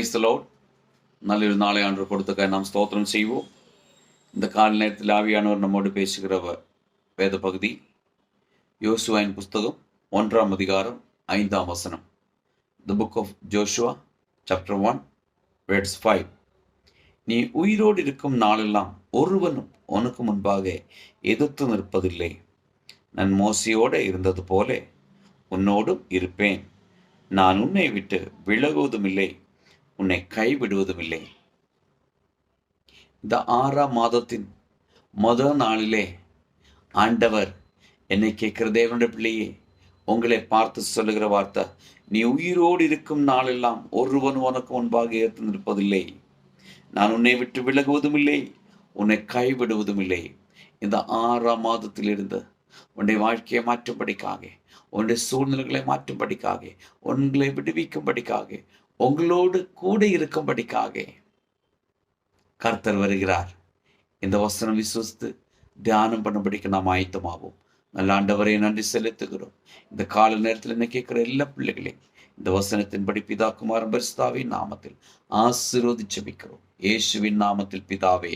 Praise the Lord. നല്ലൊരു നാളെ ஆண்டு கொடுத்துக்க நாம் ஸ்தோத்திரம் செய்வோம். இந்த கால நேரத்தில் ஆவியானவர் நம்மோடு பேசுகிறவர் வேத பகுதி யோசுவாவின் புஸ்தகம் 1ஆம் அதிகாரம் 5ஆம் வசனம். The book of Joshua chapter 1 verse 5. நீ உயிரோடு இருக்கும் நாளெல்லாம் ஒருவனும் உனக்கு முன்பாக எதிர்த்து நிற்பதில்லை. நான் மோசையோடு இருந்தது போல உன்னோடும் இருப்பேன். நான் உன்னை விட்டு விலகுவதும் இல்லை, உன்னை கைவிடுவதும் இல்லை. இந்த 6ஆம் மாதத்தின் முதல் நாளிலே ஆண்டவர் என்னை கேட்கிற தேவனுடைய பிள்ளையே, உங்களை பார்த்து சொல்லுகிற வார்த்தை, நீ உயிரோடு இருக்கும் நாளெல்லாம் ஒருவன் உனக்கு முன்பாக ஏற்று நிற்பதில்லை. நான் உன்னை விட்டு விலகுவதும் இல்லை, உன்னை கைவிடுவதும் இல்லை. இந்த 6ஆம் மாதத்திலிருந்து உன்னுடைய வாழ்க்கையை மாற்றும்படிக்காக, உன்னுடைய சூழ்நிலைகளை மாற்றும்படிக்காக, உங்களை விடுவிக்கும்படிக்காக, உங்களோடு கூட இருக்கும்படிக்காக கர்த்தர் வருகிறார். இந்த வசனம் விசுவசித்து தியானம் பண்ணும்படிக்கு நாம் ஆயத்தமாவோம். நல்ல ஆண்டவரை நன்றி செலுத்துகிறோம். இந்த கால நேரத்தில் என்ன கேட்கிற எல்லா பிள்ளைகளையும் இந்த வசனத்தின்படி பிதா குமாரன் பரிசுத்தாவின் நாமத்தில் ஆசீர்வதிச்சு ஜெபிக்கிறோம். இயேசுவின் நாமத்தில் பிதாவே,